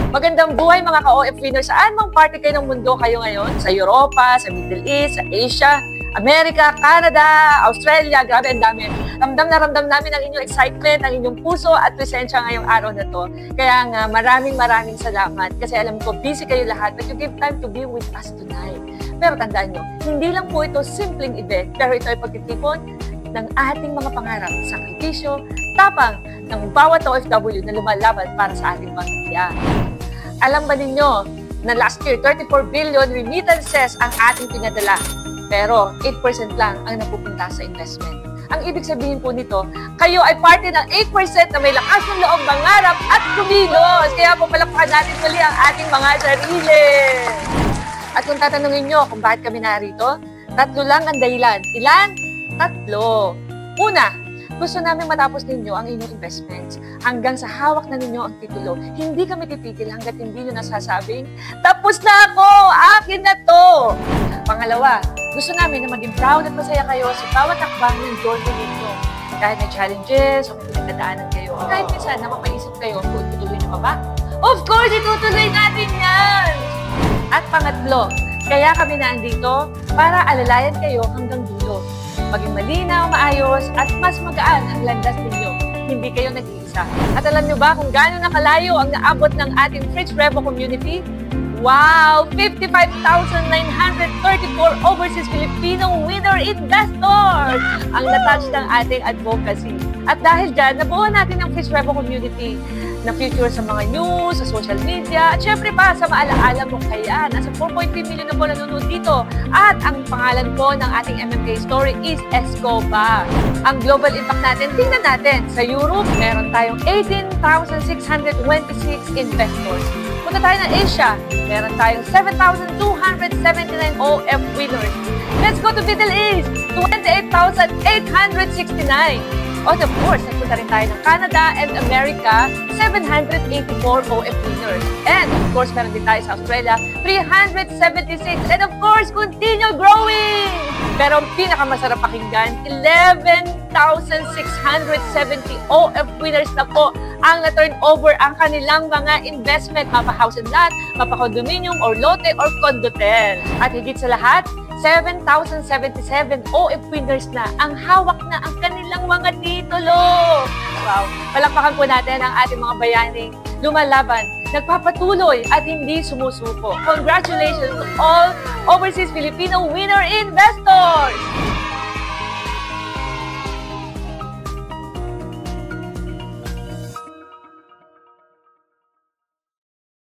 Magandang buhay mga ka-OF winners. Saan mang party kayo ng mundo kayo ngayon? Sa Europa, sa Middle East, sa Asia, Amerika, Canada, Australia. Grabe, ang dami. Ramdam na ramdam namin ang inyong excitement, ang inyong puso at presensya ngayong araw na to. Kaya nga, maraming salamat. Kasi alam ko, busy kayo lahat, but you give time to be with us tonight. Pero tandaan nyo, hindi lang po ito simpleng event, pero ito ay pagtitipon ng ating mga pangarap, sakripisyo, tapang ng bawat OFW na lumalaban para sa ating pamilya. Alam ba ninyo na last year, 34 billion remittances ang ating pinadala, pero 8% lang ang napupunta sa investment. Ang ibig sabihin po nito, kayo ay parte ng 8% na may lakas ng loob, mangarap at kumilos. Kaya po palakpakan natin muli ang ating mga sarili. At kung tatanungin nyo kung bakit kami narito, 3 lang ang dahilan. Ilan? 3. Una, gusto namin matapos ninyo ang inyong investments hanggang sa hawak na ninyo ang titulo. Hindi kami titigil hanggat hindi nyo nasasabing, tapos na ako! Akin na to! Pangalawa, gusto namin na maging proud at masaya kayo sa bawat takbang ng journey ninyo. Kahit may challenges o may pinagdadaanan kayo, kahit minsan napapaisip kayo kung tutuloy nyo pa ba? Of course, itutuloy natin yan! At pangatlo, kaya kami naandito para alalayan kayo hanggang dulo. Maging malinaw, maayos, at mas magaan ang landas ninyo. Hindi kayo nag-iisa. At alam nyo ba kung gaano nakalayo ang naabot ng ating Fritz Revo community? Wow! 55,934 overseas Filipino winner investors ang natouch ng ating advocacy. At dahil dyan, nabuo natin ang Fritz Revo community na future sa mga news, sa social media, at syempre pa sa maalaala mo kaya. Nasa 4.3 million na po nanonood dito. At ang pangalan po ng ating MMK story is Escobar. Ang global impact natin, tingnan natin. Sa Europe, meron tayong 18,626 investors. Punta tayo ng Asia, meron tayong 7,279 OF winners. Let's go to Middle East, 28,869. And of course, nagpunta rin tayo ng Canada and America, 784 OF winners. And of course, meron din tayo sa Australia, 376. And of course, continue growing! Pero ang pinakamasarap pakinggan, 11,670 OF winners na po ang na-turn over ang kanilang mga investment, mapa-house and lot, mapa-condominium or lote or condotel. At higit sa lahat, 7,077 OF winners na ang hawak na ang kanilang mga titulo. Wow! Palakpakan po natin ang ating mga bayaning lumalaban, nagpapatuloy at hindi sumusuko. Congratulations to all overseas Filipino winner investors!